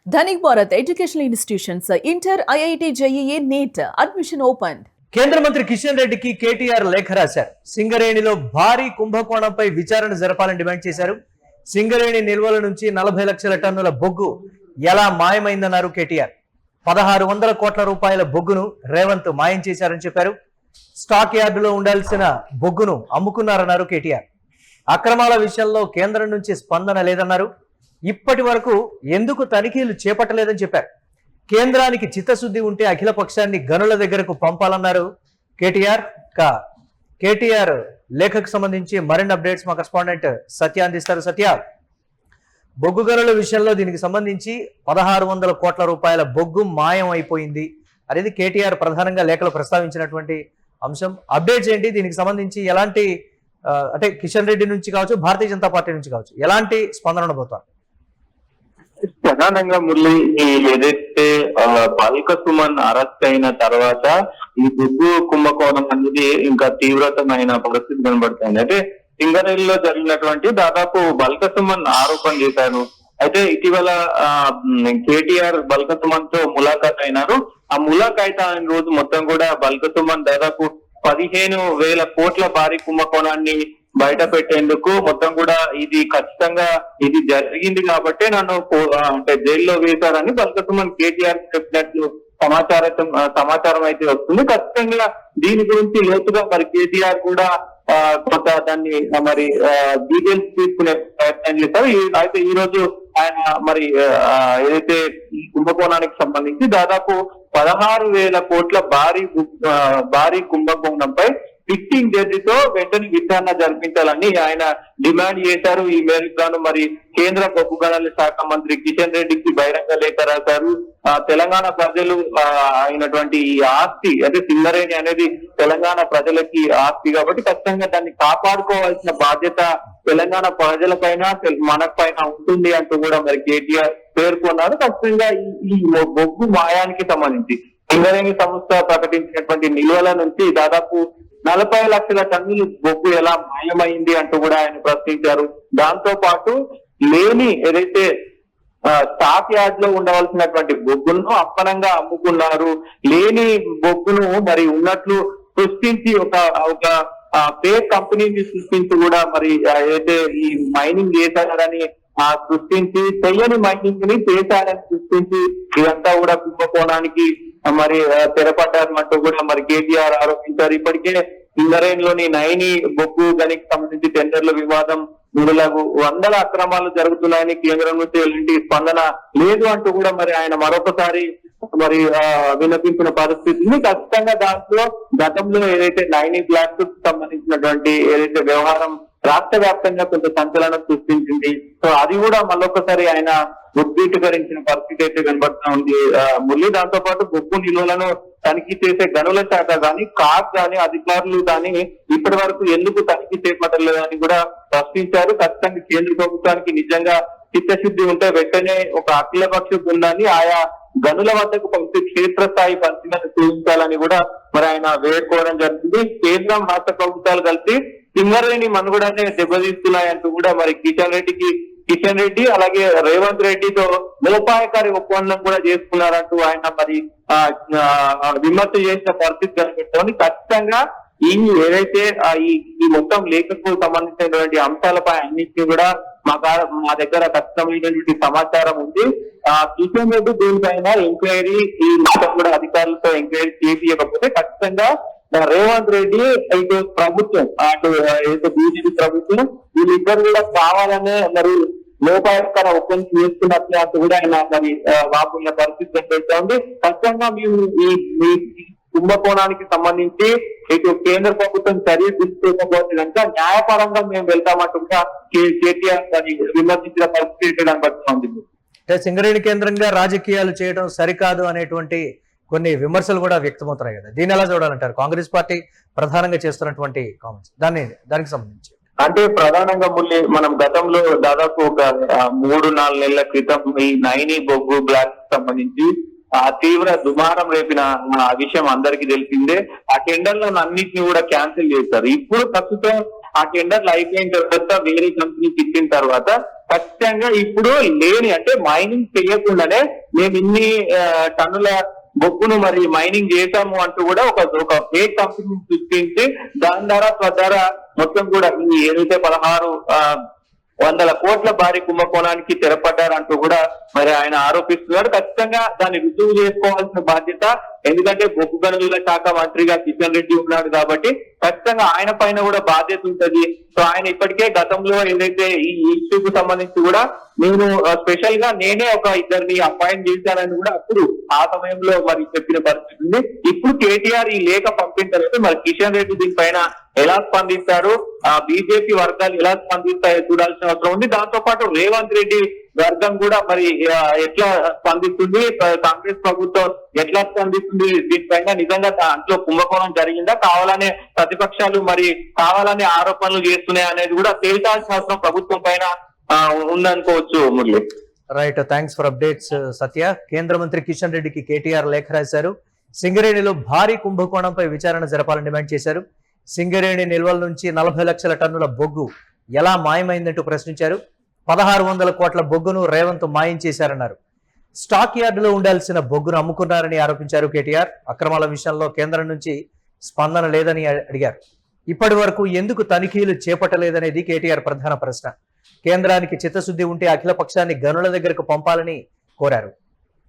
Dhanik Bharat educational institutions inter IIT JEE NEET admission open. కేంద్ర మంత్రి కిషన్ రెడ్డికి కేటీఆర్ లేఖ రాశారు. సింగరేణిలో భారీ కుంభకోణంపై విచారణ జరపాలని డిమాండ్ చేశారు. సింగరేణి నిల్వల నుంచి 40 లక్షల టన్నుల బొగ్గు ఎలా మాయమైందన్నారు కేటీఆర్. 1600 కోట్ల రూపాయల బొగ్గును రేవంత్ మాయం చేశారని చెప్పారు. స్టాక్ యార్డులో ఉండాల్సిన బొగ్గును అమ్ముకున్నారన్నారు కేటీఆర్. అక్రమాల విషయంలో కేంద్రం నుంచి స్పందన లేదన్నారు. ఇప్పటి వరకు ఎందుకు తనిఖీలు చేపట్టలేదని చెప్పారు. కేంద్రానికి చిత్తశుద్ధి ఉంటే అఖిల పక్షాన్ని గనుల దగ్గరకు పంపాలన్నారు కేటీఆర్. కేటీఆర్ లేఖకు సంబంధించి మరిన్ని అప్డేట్స్ మా కరెస్పాండెంట్ సత్య అందిస్తారు. సత్య, బొగ్గు గనుల విషయంలో దీనికి సంబంధించి 1600 కోట్ల రూపాయల బొగ్గు మాయం అయిపోయింది అనేది కేటీఆర్ ప్రధానంగా లేఖలో ప్రస్తావించినటువంటి అంశం. అప్డేట్స్ ఏంటి? దీనికి సంబంధించి ఎలాంటి అంటే కిషన్ రెడ్డి నుంచి కావచ్చు, భారతీయ జనతా పార్టీ నుంచి కావచ్చు, ఎలాంటి స్పందన ఉండబోతారు? ప్రధానంగా మురళి, ఏదైతే బాల్క సుమన్ అరెస్ట్ అయిన తర్వాత ఈ బొగ్గు కుంభకోణం అనేది ఇంకా తీవ్రతమైన పరిస్థితి కనబడుతుంది. అయితే సింగరేణిలో జరిగినటువంటి దాదాపు బల్క సుమన్ ఆరోపణ చేశారు. అయితే ఇటీవల కేటీఆర్ బల్క సుమన్ తో ములాఖాత్ అయినారు. ఆ ములాఖాత్ అయిన రోజు మొత్తం కూడా బల్క సుమన్ దాదాపు 15,000 కోట్ల భారీ కుంభకోణాన్ని బయట పెట్టేందుకు మొత్తం కూడా ఇది ఖచ్చితంగా ఇది జరిగింది కాబట్టి నన్ను అంటే జైల్లో వేశారని బల్క సుమన్ కేటీఆర్ చెప్పినట్లు సమాచారం అయితే వస్తుంది. ఖచ్చితంగా దీని గురించి లోతుగా మరి కేటీఆర్ కూడా కొంత దాన్ని మరి డీటెయిల్స్ తీసుకునే ప్రయత్నం చేశారు. అయితే ఈ రోజు ఆయన మరి ఏదైతే ఈ కుంభకోణానికి సంబంధించి దాదాపు 16,000 కోట్ల భారీ కుంభకోణంపై ఫిక్సింగ్ జడ్జితో వెంటనే విచారణ జరిపించాలని ఆయన డిమాండ్ చేశారు. ఈ మేరకు గాను మరి కేంద్ర బొగ్గు గనుల శాఖ మంత్రి కిషన్ రెడ్డికి బహిరంగ లేఖ రాశారు. తెలంగాణ ప్రజలు అయినటువంటి ఈ ఆస్తి అంటే సింగరేణి అనేది తెలంగాణ ప్రజలకి ఆస్తి కాబట్టి ఖచ్చితంగా దాన్ని కాపాడుకోవాల్సిన బాధ్యత తెలంగాణ ప్రజలపైన మనపైన ఉంటుంది అంటూ కూడా మరి కేటీఆర్ పేర్కొన్నారు. ఖచ్చితంగా ఈ బొగ్గు మాయానికి సంబంధించి సింగరేణి సంస్థ ప్రకటించినటువంటి నిల్వల నుంచి దాదాపు 40 లక్షల టన్నులు బొగ్గు ఎలా మాయమైంది అంటూ కూడా ఆయన ప్రశ్నించారు. దాంతో పాటు లేని ఏదైతే స్టాక్ యార్డ్ లో ఉండవలసినటువంటి బొగ్గును అప్పనంగా అమ్ముకున్నారు. లేని బొగ్గును మరి ఉన్నట్లు సృష్టించి ఒక ఫేక్ కంపెనీని సృష్టించి కూడా మరి ఏదైతే ఈ మైనింగ్ చేశారని సృష్టించి చెయ్యని మైనింగ్ ని చేశారని సృష్టించి ఇదంతా కూడా కుంభకోణానికి మరి తెరపడ్డారంటూ కూడా మరి కేటీఆర్ ఆరోపించారు. ఇప్పటికే సింగరేణిలోని నైని బొగ్గు గనికి సంబంధించి టెండర్ల వివాదం మొదలగు 100 అక్రమాలు జరుగుతున్నాయని కేంద్రం నుంచి ఎలాంటి స్పందన లేదు అంటూ కూడా మరి ఆయన మరొకసారి మరి విన్నపించిన పరిస్థితిని ఖచ్చితంగా దాంట్లో గతంలో ఏదైతే నైని బ్లాక్స్ సంబంధించినటువంటి ఏదైతే వ్యవహారం రాష్ట్ర వ్యాప్తంగా కొంత సంచలనం సృష్టించింది. సో అది కూడా మళ్ళొకసారి ఆయన ఉద్ఘాటీకరించిన పరిస్థితి అయితే కనబడుతూ ఉంది మురళి. దాంతో పాటు బొగ్గు నిల్వలను తనిఖీ చేసే గనుల శాఖ గాని కాక్ గాని అధికారులు గాని ఇప్పటి వరకు ఎందుకు తనిఖీ చేపట్టలేదని కూడా ప్రశ్నించారు. ఖచ్చితంగా కేంద్ర ప్రభుత్వానికి నిజంగా చిత్తశుద్ధి ఉంటే వెంటనే ఒక అఖిలపక్ష బృందాన్ని ఆయా గనుల వద్దకు పంపి క్షేత్రస్థాయి పరిశీలన చేయించాలని కూడా మరి ఆయన వేడుకోవడం జరుగుతుంది. కేంద్రం రాష్ట్ర ప్రభుత్వాలు కలిసి సింగరేణి మనుగడనే దెబ్బతీస్తున్నాయంటూ కూడా మరి కిషన్ రెడ్డి అలాగే రేవంత్ రెడ్డితో లోపాయకారి ఒప్పందం కూడా చేసుకున్నారంటూ ఆయన మరి విమర్శ చేసిన పరిస్థితి కనిపిస్తోంది. ఖచ్చితంగా ఈ ఏదైతే ఈ మొత్తం లేఖకు సంబంధించినటువంటి అంశాలపై అన్నింటినీ కూడా మా దగ్గర ఖచ్చితమైనటువంటి సమాచారం ఉంది. కిషన్ రెడ్డి దీనిపైన ఎంక్వైరీ ఈ మొత్తం కూడా అధికారులతో ఎంక్వైరీ చేయించకపోతే ఖచ్చితంగా రేవంత్ రెడ్డి ఇటు ప్రభుత్వం అటు ఏదైతే బీజేపీ ప్రభుత్వం వీళ్ళిద్దరు కూడా కావాలనే మరి లోపాయకర ఒప్పందం చేసుకున్నట్లు అంటూ కూడా ఆయన మరి వాపున్న పరిస్థితి కనిపిస్తా ఉంది. ఖచ్చితంగా మేము ఈ కుంభకోణానికి సంబంధించి ఇటు కేంద్ర ప్రభుత్వం చర్య తీసుకోకపోతే కనుక న్యాయపరంగా మేము వెళ్తామంటూ కూడా కేటీఆర్ విమర్శించిన పరిస్థితి కనబడుతుంది. అంటే సింగరేణి కేంద్రంగా రాజకీయాలు చేయడం సరికాదు అనేటువంటి కొన్ని విమర్శలు కూడా వ్యక్తమవుతున్నాయి కదా, దీన్ని ఎలా చూడాలంటారు? కాంగ్రెస్ పార్టీ ప్రధానంగా చేస్తున్నటువంటి కామెంట్స్ దానికి సంబంధించి అంటే ప్రధానంగా మురళి, మనం గతంలో దాదాపు ఒక 3-4 నెలల క్రితం ఈ నైని బొగ్గు బ్లాక్ సంబంధించి తీవ్ర దుమారం రేపిన విషయం అందరికీ తెలిసిందే. ఆ టెండర్లను అన్నింటినీ కూడా క్యాన్సిల్ చేశారు. ఇప్పుడు ప్రస్తుతం ఆ టెండర్లు అయిపోయిన తర్వాత వేరే కంపెనీకి ఇచ్చిన తర్వాత ఖచ్చితంగా ఇప్పుడు లేని అంటే మైనింగ్ చేయకుండానే మేము ఇన్ని టన్నుల బొగ్గును మరి మైనింగ్ చేశాము అంటూ కూడా ఒక ఫేక్ కంపెనీ సృష్టించి దాని ద్వారా మొత్తం కూడా ఈ ఏదైతే 1600 కోట్ల భారీ కుంభకోణానికి తెరపడ్డారంటూ కూడా మరి ఆయన ఆరోపిస్తున్నారు. ఖచ్చితంగా దాన్ని రుజువు చేసుకోవాల్సిన బాధ్యత, ఎందుకంటే బొగ్గు గనుల శాఖ మంత్రిగా కిషన్ రెడ్డి ఉన్నాడు కాబట్టి ఖచ్చితంగా ఆయన పైన కూడా బాధ్యత ఉంటది. సో ఆయన ఇప్పటికే గతంలో ఏదైతే ఈ ఇష్యూకు సంబంధించి కూడా నేను స్పెషల్ గా నేనే ఒక ఇద్దరిని అపాయింట్ చేశానని కూడా అప్పుడు ఆ సమయంలో మరి చెప్పిన పరిస్థితి ఉంది. ఇప్పుడు కేటీఆర్ ఈ లేఖ పంపిన తర్వాత మరి కిషన్ రెడ్డి దీనిపైన ఎలా స్పందిస్తారు, బీజేపీ వర్గాలు ఎలా స్పందిస్తాయో చూడాల్సిన అవసరం ఉంది. దాంతో పాటు రేవంత్ రెడ్డి వర్గం కూడా మరి ఎట్లా స్పందిస్తుంది, కాంగ్రెస్ ప్రభుత్వం ఎట్లా స్పందిస్తుంది దీనిపైన, నిజంగా దాంట్లో కుంభకోణం జరిగిందా, కావాలనే ప్రతిపక్షాలు మరి కావాలనే ఆరోపణలు చేస్తున్నాయి అనేది కూడా తేల్చాల్సిన అవసరం ప్రభుత్వం పైన ఉందనుకోవచ్చు. Murali, right, thanks for updates Satya. కేంద్ర మంత్రి కిషన్ రెడ్డికి కేటీఆర్ లేఖ రాశారు. సింగరేణిలో భారీ కుంభకోణంపై విచారణ జరపాలని డిమాండ్ చేశారు. సింగరేణి నిల్వల నుంచి 40 లక్షల టన్నుల బొగ్గు ఎలా మాయమైందంటూ ప్రశ్నించారు. 1600 కోట్ల బొగ్గును రేవంత్ మాయం చేశారన్నారు. స్టాక్ యార్డులో ఉండాల్సిన బొగ్గును అమ్ముకున్నారని ఆరోపించారు కేటీఆర్. అక్రమాల విషయంలో కేంద్రం నుంచి స్పందన లేదని అడిగారు. ఇప్పటి వరకు ఎందుకు తనిఖీలు చేపట్టలేదనేది కేటీఆర్ ప్రధాన ప్రశ్న. కేంద్రానికి చిత్తశుద్ధి ఉంటే అఖిల పక్షాన్ని గనుల దగ్గరకు పంపాలని కోరారు.